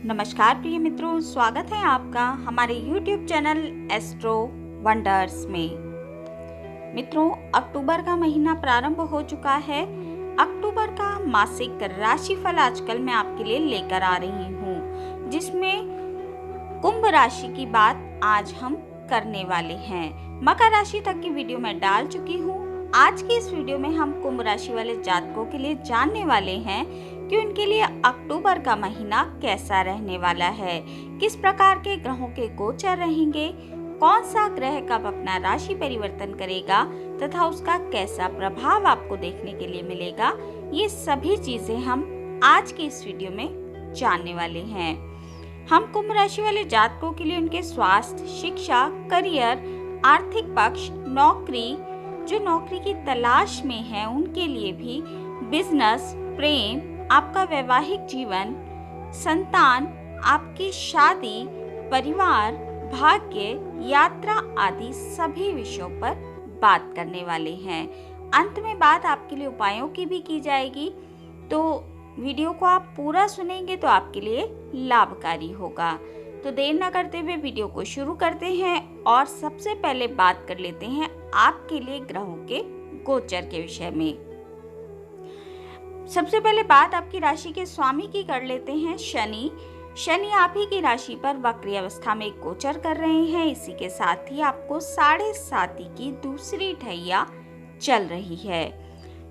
नमस्कार प्रिय मित्रों, स्वागत है आपका हमारे YouTube चैनल एस्ट्रो वंडर्स में। मित्रों, अक्टूबर का महीना प्रारंभ हो चुका है। अक्टूबर का मासिक राशिफल आजकल मैं आपके लिए लेकर आ रही हूँ, जिसमें कुंभ राशि की बात आज हम करने वाले हैं। मकर राशि तक की वीडियो मैं डाल चुकी हूँ। आज की इस वीडियो में हम कुंभ राशि वाले जातकों के लिए जानने वाले हैं कि उनके लिए अक्टूबर का महीना कैसा रहने वाला है, किस प्रकार के ग्रहों के गोचर रहेंगे, कौन सा ग्रह कब अपना राशि परिवर्तन करेगा तथा उसका कैसा प्रभाव आपको देखने के लिए मिलेगा। ये सभी चीजें हम आज की इस वीडियो में जानने वाले हैं। हम कुंभ राशि वाले जातकों के लिए उनके स्वास्थ्य, शिक्षा, करियर, आर्थिक पक्ष, नौकरी, जो नौकरी की तलाश में है उनके लिए भी, बिजनेस, प्रेम, आपका वैवाहिक जीवन, संतान, आपकी शादी, परिवार, भाग्य, यात्रा आदि सभी विषयों पर बात करने वाले हैं। अंत में बात आपके लिए उपायों की भी की जाएगी, तो वीडियो को आप पूरा सुनेंगे तो आपके लिए लाभकारी होगा। तो देर न करते हुए वीडियो को शुरू करते हैं और सबसे पहले बात कर लेते हैं आपके लिए ग्रहों के गोचर के विषय में। सबसे पहले बात आपकी राशि के स्वामी की कर लेते हैं, शनि। शनि आप ही की राशि पर वक्री अवस्था में गोचर कर रहे हैं। इसी के साथ ही आपको 7.5 की दूसरी ढैया चल रही है।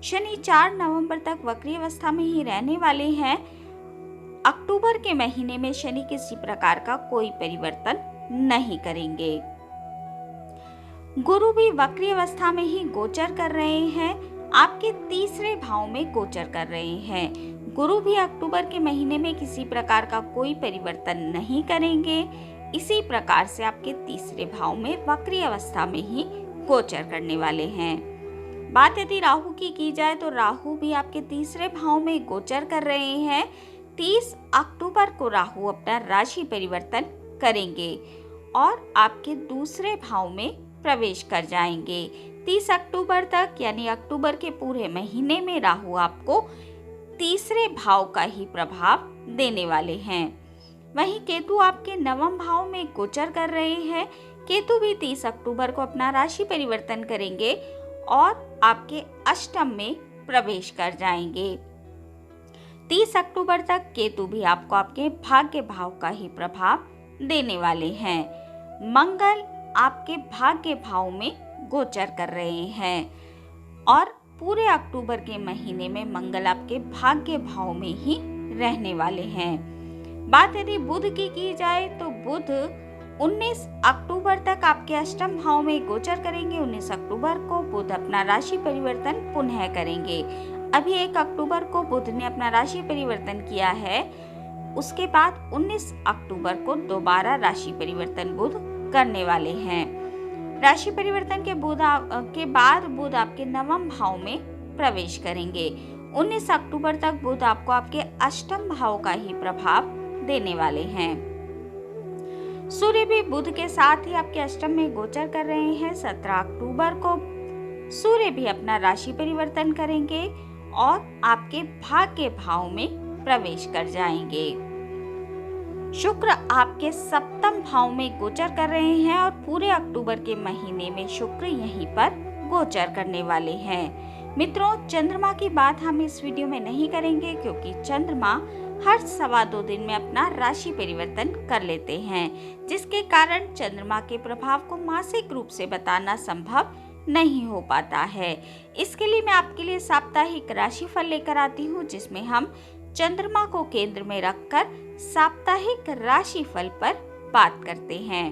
शनि 4 नवंबर तक वक्री अवस्था में ही रहने वाले हैं। अक्टूबर के महीने में शनि किसी प्रकार का कोई परिवर्तन नहीं करेंगे। गुरु भी वक्री अवस्था में ही गोचर कर रहे हैं, आपके तीसरे भाव में गोचर कर रहे हैं। गुरु भी अक्टूबर के महीने में किसी प्रकार का कोई परिवर्तन नहीं करेंगे। इसी प्रकार से आपके तीसरे भाव में वक्री अवस्था में ही गोचर करने वाले हैं। बात यदि राहु की जाए तो राहु भी आपके तीसरे भाव में गोचर कर रहे हैं। 30 अक्टूबर को राहु अपना राशि परिवर्तन करेंगे और आपके दूसरे भाव में प्रवेश कर जाएंगे। 30 अक्टूबर तक यानी अक्टूबर के पूरे महीने में राहु आपको तीसरे भाव का ही प्रभाव देने वाले हैं। वहीं केतु आपके नवम भाव में गोचर कर रहे हैं। केतु भी 30 अक्टूबर को अपना राशि परिवर्तन करेंगे और आपके अष्टम में प्रवेश कर जाएंगे। 30 अक्टूबर तक केतु भी आपको आपके भाग्य भाव का ही प्रभाव देने वाले हैं। मंगल आपके भाग्य भाव में गोचर कर रहे हैं और पूरे अक्टूबर के महीने में मंगल आपके भाग्य भाव में ही रहने वाले हैं। बात यदि बुध की जाए तो बुध 19 अक्टूबर तक आपके अष्टम भाव में गोचर करेंगे। 19 अक्टूबर को बुध अपना राशि परिवर्तन पुनः करेंगे। अभी 1 अक्टूबर को बुध ने अपना राशि परिवर्तन किया है, उसके बाद 19 अक्टूबर को दोबारा राशि परिवर्तन बुध करने वाले हैं। राशि परिवर्तन के बाद बुध आपके नवम भाव में प्रवेश करेंगे। 19 अक्टूबर तक बुध आपको आपके अष्टम भाव का ही प्रभाव देने वाले हैं। सूर्य भी बुध के साथ ही आपके अष्टम में गोचर कर रहे हैं। 17 अक्टूबर को सूर्य भी अपना राशि परिवर्तन करेंगे और आपके भाग्य भाव में प्रवेश कर जाएंगे। शुक्र आपके सप्तम भाव में गोचर कर रहे हैं और पूरे अक्टूबर के महीने में शुक्र यहीं पर गोचर करने वाले हैं। मित्रों, चंद्रमा की बात हम इस वीडियो में नहीं करेंगे क्योंकि चंद्रमा हर 2.25 दिन में अपना राशि परिवर्तन कर लेते हैं, जिसके कारण चंद्रमा के प्रभाव को मासिक रूप से बताना संभव नहीं हो पाता है। इसके लिए मैं आपके लिए साप्ताहिक राशिफल लेकर आती हूँ, जिसमें हम चंद्रमा को केंद्र में रखकर साप्ताहिक राशिफल पर बात करते हैं।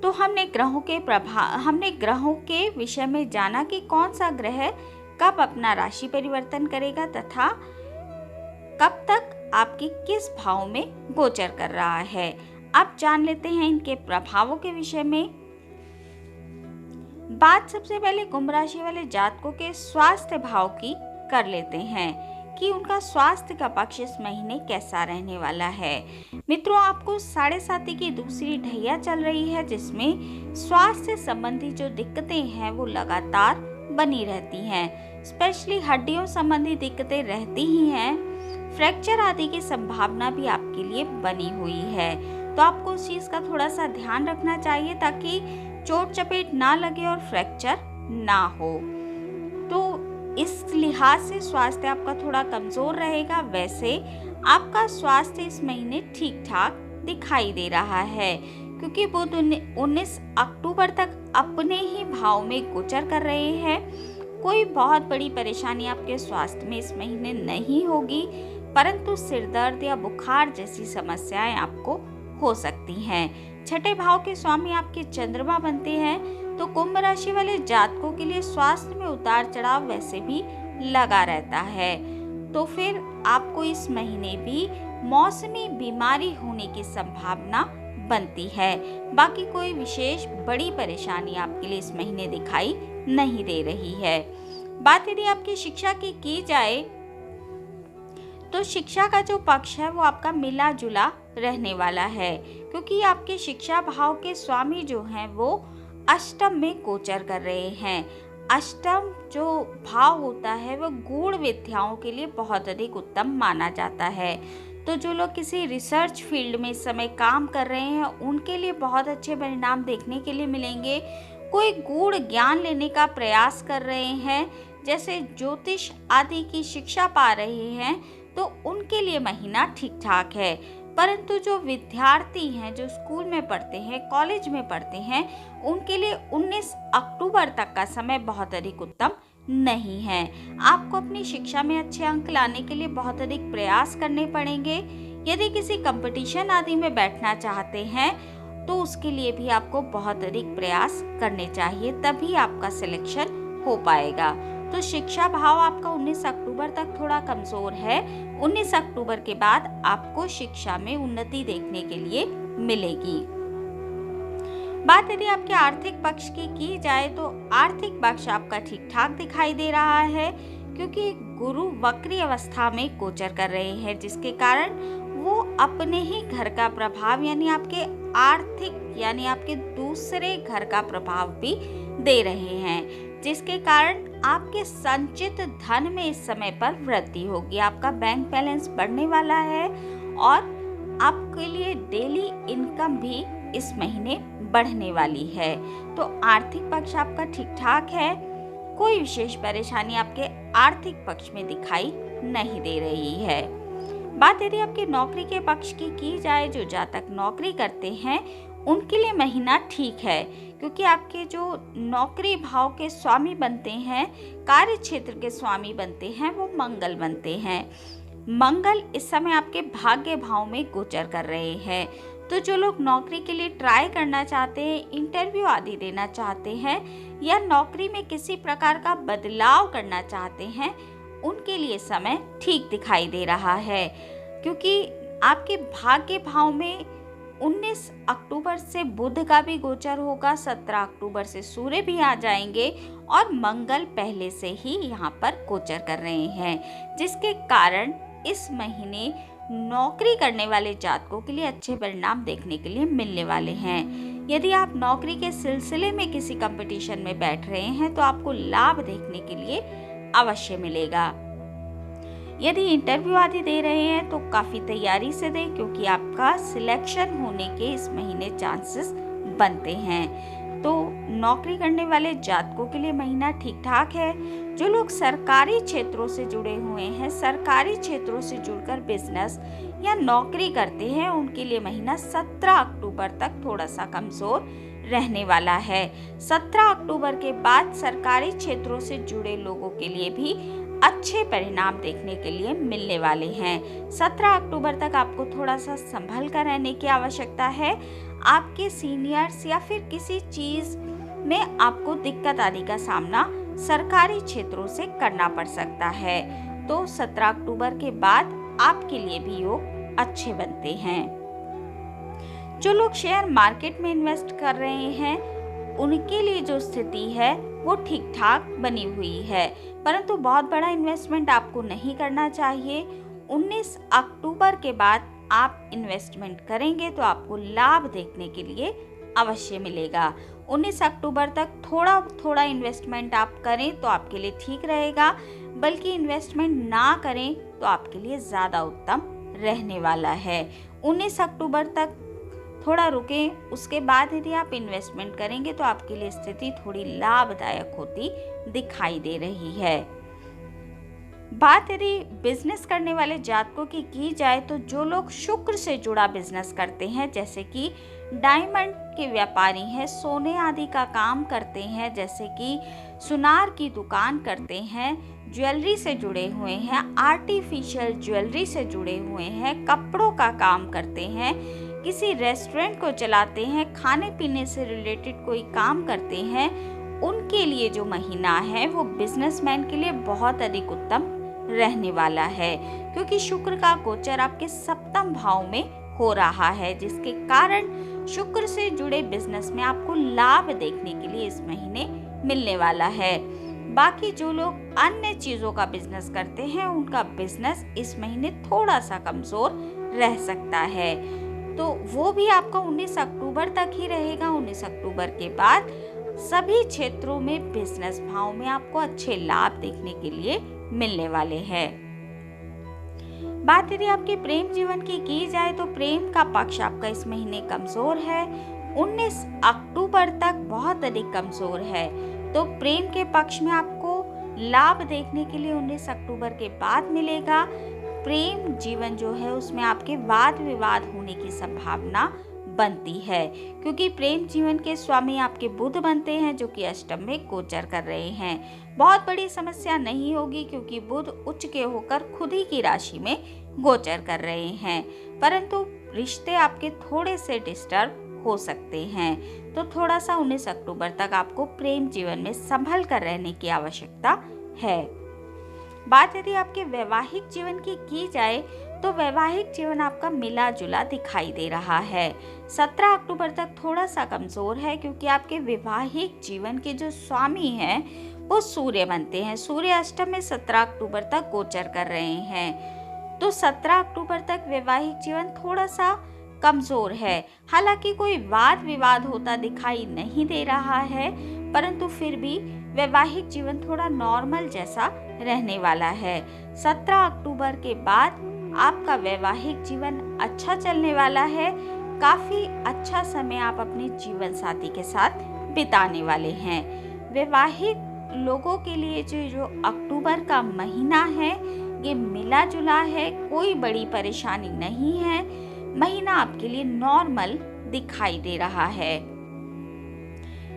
तो हमने ग्रहों के विषय में जाना कि कौन सा ग्रह कब अपना राशि परिवर्तन करेगा तथा कब तक आपकी किस भाव में गोचर कर रहा है। अब जान लेते हैं इनके प्रभावों के विषय में। बात सबसे पहले कुंभ राशि वाले जातकों के स्वास्थ्य भाव की कर लेते हैं कि उनका स्वास्थ्य का पक्ष इस महीने कैसा रहने वाला है। मित्रों, आपको 7.5 की दूसरी ढैया चल रही है, जिसमें स्वास्थ्य संबंधी जो दिक्कतें हैं वो लगातार बनी रहती हैं। स्पेशली हड्डियों संबंधी दिक्कतें रहती ही हैं। फ्रैक्चर आदि की संभावना भी आपके लिए बनी हुई है। तो आपको उस चीज़ का थोड़ा सा ध्यान रखना चाहिए ताकि चोट चपेट ना लगे और फ्रैक्चर ना हो। तो इस लिहाज से स्वास्थ्य आपका थोड़ा कमज़ोर रहेगा। वैसे आपका स्वास्थ्य इस महीने ठीक ठाक दिखाई दे रहा है, क्योंकि बुध 19 अक्टूबर तक अपने ही भाव में गोचर कर रहे हैं। कोई बहुत बड़ी परेशानी आपके स्वास्थ्य में इस महीने नहीं होगी, परंतु सिर दर्द या बुखार जैसी समस्याएं आपको हो सकती हैं। छठे भाव के स्वामी आपके चंद्रमा बनते हैं, तो कुंभ राशि वाले जातकों के लिए स्वास्थ्य में उतार चढ़ाव वैसे भी लगा रहता है। तो फिर आपको इस महीने भी मौसमी बीमारी होने की संभावना बनती है। बाकी कोई विशेष बड़ी परेशानी आपके लिए इस महीने दिखाई नहीं दे रही है। बात यदि आपकी शिक्षा की जाए तो शिक्षा का जो पक्ष है वो आपका मिला जुला रहने वाला है, क्योंकि आपके शिक्षा भाव के स्वामी जो हैं वो अष्टम में गोचर कर रहे हैं। अष्टम जो भाव होता है वो गूढ़ विद्याओं के लिए बहुत अधिक उत्तम माना जाता है। तो जो लोग किसी रिसर्च फील्ड में इस समय काम कर रहे हैं उनके लिए बहुत अच्छे परिणाम देखने के लिए मिलेंगे। कोई गूढ़ ज्ञान लेने का प्रयास कर रहे हैं, जैसे ज्योतिष आदि की शिक्षा पा रहे हैं, तो उनके लिए महीना ठीक ठाक है। परंतु जो विद्यार्थी हैं, जो स्कूल में पढ़ते हैं, कॉलेज में पढ़ते हैं, उनके लिए 19 अक्टूबर तक का समय बहुत अधिक उत्तम नहीं है। आपको अपनी शिक्षा में अच्छे अंक लाने के लिए बहुत अधिक प्रयास करने पड़ेंगे। यदि किसी कंपटीशन आदि में बैठना चाहते हैं तो उसके लिए भी आपको बहुत अधिक प्रयास करने चाहिए, तभी आपका सिलेक्शन हो पाएगा। तो शिक्षा भाव आपका 19 अक्टूबर तक थोड़ा कमजोर है। 19 अक्टूबर के बाद आपको शिक्षा में उन्नति देखने के लिए मिलेगी। बात यदि आपके आर्थिक पक्ष की जाए तो आर्थिक पक्ष आपका ठीक ठाक दिखाई दे रहा है, क्योंकि गुरु वक्री अवस्था में गोचर कर रहे हैं, जिसके कारण वो अपने ही घर का प्रभाव यानी आपके आर्थिक यानी आपके दूसरे घर का प्रभाव भी दे रहे हैं, जिसके कारण आपके संचित धन में इस समय पर वृद्धि होगी। आपका बैंक बैलेंस बढ़ने वाला है और आपके लिए डेली इनकम भी इस महीने बढ़ने वाली है। तो आर्थिक पक्ष आपका ठीक ठाक है। कोई विशेष परेशानी आपके आर्थिक पक्ष में दिखाई नहीं दे रही है। बात यदि आपके नौकरी के पक्ष की जाए, जो जातक नौकरी करते हैं उनके लिए महीना ठीक है, क्योंकि आपके जो नौकरी भाव के स्वामी बनते हैं, कार्य क्षेत्र के स्वामी बनते हैं, वो मंगल बनते हैं। मंगल इस समय आपके भाग्य भाव में गोचर कर रहे हैं। तो जो लोग नौकरी के लिए ट्राई करना चाहते हैं, इंटरव्यू आदि देना चाहते हैं या नौकरी में किसी प्रकार का बदलाव करना चाहते हैं, उनके लिए समय ठीक दिखाई दे रहा है, क्योंकि आपके भाग्य भाव में 19 अक्टूबर से बुध का भी गोचर होगा, 17 अक्टूबर से सूर्य भी आ जाएंगे और मंगल पहले से ही यहाँ पर गोचर कर रहे हैं, जिसके कारण इस महीने नौकरी करने वाले जातकों के लिए अच्छे परिणाम देखने के लिए मिलने वाले हैं। यदि आप नौकरी के सिलसिले में किसी कंपटीशन में बैठ रहे हैं तो आपको लाभ देखने के लिए अवश्य मिलेगा। यदि इंटरव्यू आदि दे रहे हैं तो काफ़ी तैयारी से दें, क्योंकि आपका सिलेक्शन होने के इस महीने चांसेस बनते हैं। तो नौकरी करने वाले जातकों के लिए महीना ठीक ठाक है। जो लोग सरकारी क्षेत्रों से जुड़े हुए हैं, सरकारी क्षेत्रों से जुड़कर बिजनेस या नौकरी करते हैं, उनके लिए महीना 17 अक्टूबर तक थोड़ा सा कमज़ोर रहने वाला है। 17 अक्टूबर के बाद सरकारी क्षेत्रों से जुड़े लोगों के लिए भी अच्छे परिणाम देखने के लिए मिलने वाले हैं। 17 अक्टूबर तक आपको थोड़ा सा संभल कर रहने की आवश्यकता है। आपके सीनियर्स या फिर किसी चीज़ में आपको दिक्कत आदि का सामना सरकारी क्षेत्रों से करना पड़ सकता है। तो 17 अक्टूबर के बाद आपके लिए भी योग अच्छे बनते हैं। जो लोग शेयर मार्केट में इन्वेस्ट कर रहे हैं उनके लिए जो स्थिति है वो ठीक ठाक बनी हुई है, परंतु बहुत बड़ा इन्वेस्टमेंट आपको नहीं करना चाहिए। 19 अक्टूबर के बाद आप इन्वेस्टमेंट करेंगे तो आपको लाभ देखने के लिए अवश्य मिलेगा। 19 अक्टूबर तक थोड़ा थोड़ा इन्वेस्टमेंट आप करें तो आपके लिए ठीक रहेगा, बल्कि इन्वेस्टमेंट ना करें तो आपके लिए ज़्यादा उत्तम रहने वाला है। 19 अक्टूबर तक थोड़ा रुकें, उसके बाद यदि आप इन्वेस्टमेंट करेंगे तो आपके लिए स्थिति थोड़ी लाभदायक होती दिखाई दे रही है। बात यदि बिजनेस करने वाले जातकों की जाए तो जो लोग शुक्र से जुड़ा बिजनेस करते हैं, जैसे कि डायमंड के व्यापारी हैं, सोने आदि का काम करते हैं, जैसे कि सुनार की दुकान करते हैं, ज्वेलरी से जुड़े हुए हैं, आर्टिफिशियल ज्वेलरी से जुड़े हुए हैं, कपड़ों का काम करते हैं, किसी रेस्टोरेंट को चलाते हैं, खाने पीने से रिलेटेड कोई काम करते हैं, उनके लिए जो महीना है वो बिजनेसमैन के लिए बहुत अधिक उत्तम रहने वाला है, क्योंकि शुक्र का गोचर आपके सप्तम भाव में हो रहा है, जिसके कारण शुक्र से जुड़े बिजनेस में आपको लाभ देखने के लिए इस महीने मिलने वाला है। बाकी जो लोग अन्य चीजों का बिजनेस करते हैं, उनका बिजनेस इस महीने थोड़ा सा कमजोर रह सकता है, तो वो भी आपका 19 अक्टूबर तक ही रहेगा। 19 अक्टूबर के बाद सभी क्षेत्रों में बिजनेस भाव में आपको अच्छे लाभ देखने के लिए मिलने वाले हैं। बात यदि आपके प्रेम जीवन की जाए तो प्रेम का पक्ष आपका इस महीने कमजोर है, 19 अक्टूबर तक बहुत अधिक कमजोर है, तो प्रेम के पक्ष में आपको लाभ देखने के लिए 19 अक्टूबर के बाद मिलेगा। प्रेम जीवन जो है उसमें आपके वाद विवाद होने की संभावना बनती है, क्योंकि प्रेम जीवन के स्वामी आपके बुध बनते हैं, जो कि अष्टम में गोचर कर रहे हैं। बहुत बड़ी समस्या नहीं होगी, क्योंकि बुध उच्च के होकर खुद ही की राशि में गोचर कर रहे हैं, परंतु रिश्ते आपके थोड़े से डिस्टर्ब हो सकते हैं, तो थोड़ा सा 19 अक्टूबर तक आपको प्रेम जीवन में संभल कर रहने की आवश्यकता है। बात यदि आपके वैवाहिक जीवन की जाए तो वैवाहिक जीवन आपका मिला जुला दिखाई दे रहा है। 17 अक्टूबर तक थोड़ा सा कमजोर है, क्योंकि आपके वैवाहिक जीवन के जो स्वामी हैं वो सूर्य बनते हैं। सूर्य अष्टम में 17 अक्टूबर तक गोचर कर रहे हैं, तो 17 अक्टूबर तक वैवाहिक जीवन थोड़ा सा कमजोर है। हालांकि कोई वाद विवाद होता दिखाई नहीं दे रहा है, परंतु फिर भी वैवाहिक जीवन थोड़ा नॉर्मल जैसा रहने वाला है। 17 अक्टूबर के बाद आपका वैवाहिक जीवन अच्छा चलने वाला है। काफी अच्छा समय आप अपने जीवन साथी के साथ बिताने वाले हैं। वैवाहिक लोगों के लिए जो अक्टूबर का महीना है ये मिला जुला है, कोई बड़ी परेशानी नहीं है, महीना आपके लिए नॉर्मल दिखाई दे रहा है।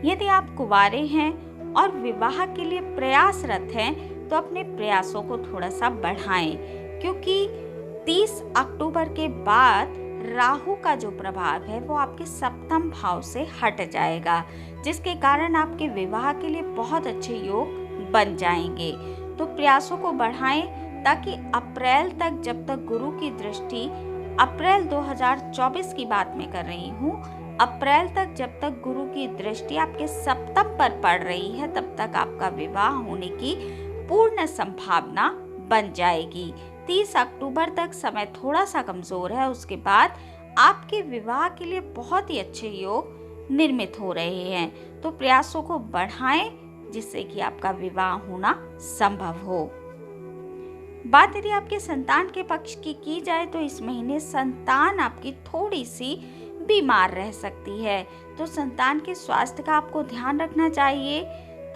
यदि आप कुंवारे हैं और विवाह के लिए प्रयासरत हैं तो अपने प्रयासों को थोड़ा सा बढ़ाएं, क्योंकि 30 अक्टूबर के बाद राहु का जो प्रभाव है वो आपके सप्तम भाव से हट जाएगा, जिसके कारण आपके विवाह के लिए बहुत अच्छे योग बन जाएंगे। तो प्रयासों को बढ़ाएं ताकि अप्रैल तक, जब तक गुरु की दृष्टि, अप्रैल 2024 की बात मैं कर रही हूँ, अप्रैल तक जब तक गुरु की दृष्टि आपके सप्तम पर पड़ रही है, तब तक आपका विवाह होने की पूर्ण संभावना बन जाएगी। 30 अक्टूबर तक समय थोड़ा सा कमजोर है, उसके बाद आपके विवाह के लिए बहुत ही अच्छे योग निर्मित हो रहे हैं। तो प्रयासों को बढ़ाएं जिससे कि आपका विवाह होना संभव हो। बात यदि आपके संतान के पक्ष की जाए तो इस महीने संतान आपकी थोड़ी सी बीमार रह सकती है, तो संतान के स्वास्थ्य का आपको ध्यान रखना चाहिए।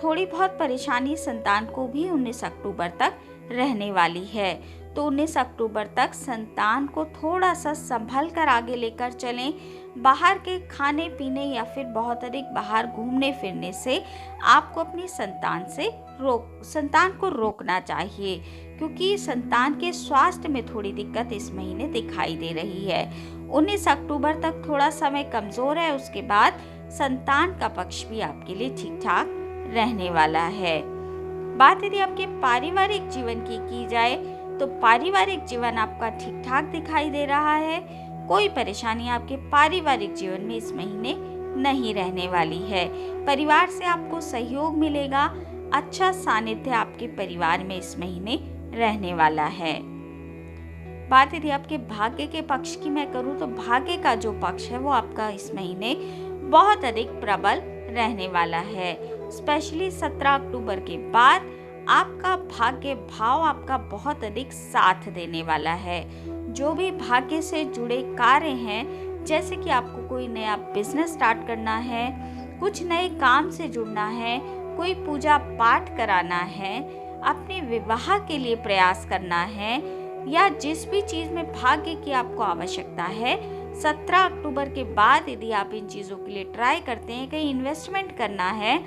थोड़ी बहुत परेशानी संतान को भी 19 अक्टूबर तक रहने वाली है, तो 19 अक्टूबर तक संतान को थोड़ा सा संभल कर आगे लेकर चलें। बाहर के खाने पीने या फिर बहुत अधिक बाहर घूमने फिरने से आपको अपनी संतान को रोकना चाहिए, क्योंकि संतान के स्वास्थ्य में थोड़ी दिक्कत इस महीने दिखाई दे रही है। 19 अक्टूबर तक थोड़ा समय कमजोर है, उसके बाद संतान का पक्ष भी आपके लिए ठीक ठाक रहने वाला है। बात यदि आपके पारिवारिक जीवन की जाए तो पारिवारिक जीवन आपका ठीक ठाक दिखाई दे रहा है। कोई परेशानी आपके पारिवारिक जीवन में इस महीने नहीं रहने वाली है। परिवार से आपको सहयोग मिलेगा, अच्छा सानिध्य आपके परिवार में इस महीने रहने वाला है। बात यदि आपके भाग्य के पक्ष की मैं करूँ तो भाग्य का जो पक्ष है वो आपका इस महीने बहुत अधिक प्रबल रहने वाला है। स्पेशली 17 अक्टूबर के बाद आपका भाग्य भाव आपका बहुत अधिक साथ देने वाला है। जो भी भाग्य से जुड़े कार्य हैं, जैसे कि आपको कोई नया बिजनेस स्टार्ट करना है, कुछ नए काम से जुड़ना है, कोई पूजा पाठ कराना है, अपने विवाह के लिए प्रयास करना है, या जिस भी चीज़ में भाग्य की आपको आवश्यकता है, 17 अक्टूबर के बाद यदि आप इन चीज़ों के लिए ट्राई करते हैं, कहीं इन्वेस्टमेंट करना है,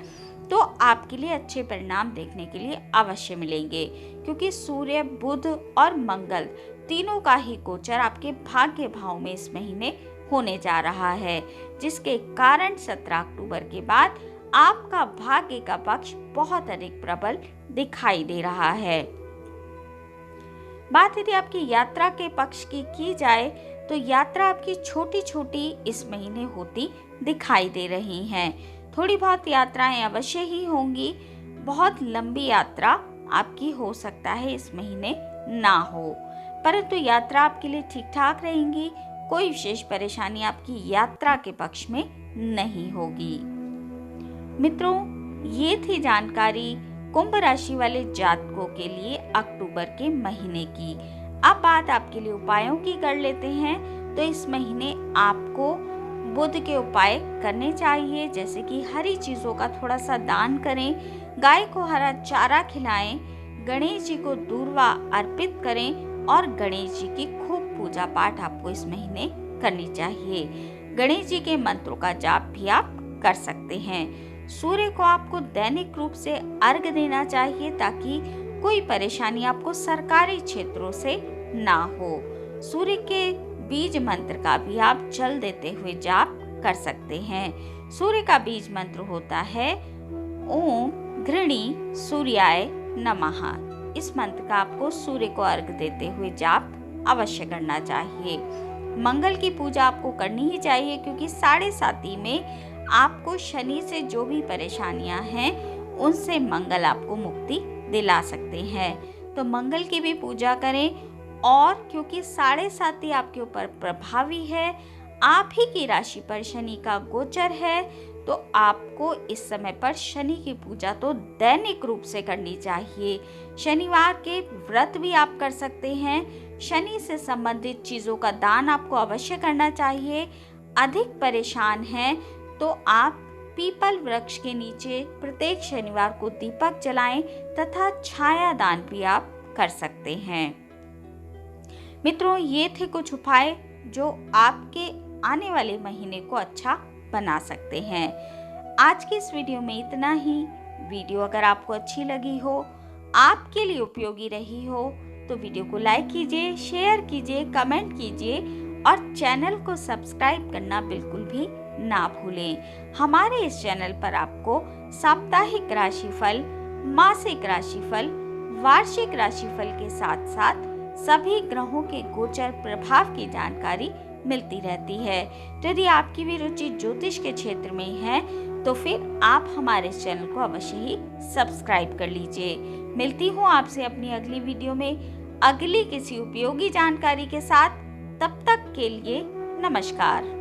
तो आपके लिए अच्छे परिणाम देखने के लिए अवश्य मिलेंगे, क्योंकि सूर्य, बुध और मंगल तीनों का ही गोचर आपके भाग्य भाव में इस महीने होने जा रहा है, जिसके कारण 17 अक्टूबर के बाद आपका भाग्य का पक्ष बहुत अधिक प्रबल दिखाई दे रहा है। बात यदि आपकी यात्रा के पक्ष की जाए, तो यात्रा आपकी छोटी छोटी इस महीने होती दिखाई दे रही हैं। थोड़ी बहुत यात्राएं अवश्य ही होंगी, बहुत लंबी यात्रा आपकी हो सकता है इस महीने ना हो, परंतु यात्रा आपके लिए ठीक ठाक रहेंगी। कोई विशेष परेशानी आपकी यात्रा के पक्ष में नहीं होगी। मित्रों, ये थी जानकारी कुंभ राशि वाले जातकों के लिए अक्टूबर के महीने की। अब बात आपके लिए उपायों की कर लेते हैं। तो इस महीने आपको बुध के उपाय करने चाहिए, जैसे कि हरी चीजों का थोड़ा सा दान करें, गाय को हरा चारा खिलाएं, गणेश जी को दूर्वा अर्पित करें और गणेश जी की खूब पूजा पाठ आपको इस महीने करनी चाहिए। गणेश जी के मंत्रों का जाप भी आप कर सकते हैं। सूर्य को आपको दैनिक रूप से अर्घ देना चाहिए, ताकि कोई परेशानी आपको सरकारी क्षेत्रों से ना हो। सूर्य के बीज मंत्र का भी आप जल देते हुए जाप कर सकते हैं। सूर्य का बीज मंत्र होता है ओम घृणी सूर्याय नमः। इस मंत्र का आपको सूर्य को अर्घ देते हुए जाप अवश्य करना चाहिए। मंगल की पूजा आपको करनी ही चाहिए, क्योंकि 7.5 में आपको शनि से जो भी परेशानियां हैं, उनसे मंगल आपको मुक्ति दिला सकते हैं। तो मंगल की भी पूजा करें, और क्योंकि 7.5 आपके ऊपर प्रभावी है, आप ही की राशि पर शनि का गोचर है, तो आपको इस समय पर शनि की पूजा तो दैनिक रूप से करनी चाहिए। शनिवार के व्रत भी आप कर सकते हैं। शनि से संबंधित चीज़ों का दान आपको अवश्य करना चाहिए। अधिक परेशान हैं तो आप पीपल वृक्ष के नीचे प्रत्येक शनिवार को दीपक जलाएं तथा छाया दान भी आप कर सकते हैं। मित्रों, ये थे कुछ उपाय जो आपके आने वाले महीने को अच्छा बना सकते हैं। आज की इस वीडियो में इतना ही। वीडियो अगर आपको अच्छी लगी हो, आपके लिए उपयोगी रही हो, तो वीडियो को लाइक कीजिए, शेयर कीजिए, कमेंट कीजिए और चैनल को सब्सक्राइब करना बिल्कुल भी ना भूलें। हमारे इस चैनल पर आपको साप्ताहिक राशिफल, मासिक राशिफल, वार्षिक राशिफल के साथ साथ सभी ग्रहों के गोचर प्रभाव की जानकारी मिलती रहती है। तो यदि आपकी भी रुचि ज्योतिष के क्षेत्र में है, तो फिर आप हमारे इस चैनल को अवश्य ही सब्सक्राइब कर लीजिए। मिलती हूँ आपसे अपनी अगली वीडियो में अगली किसी उपयोगी जानकारी के साथ। तब तक के लिए नमस्कार।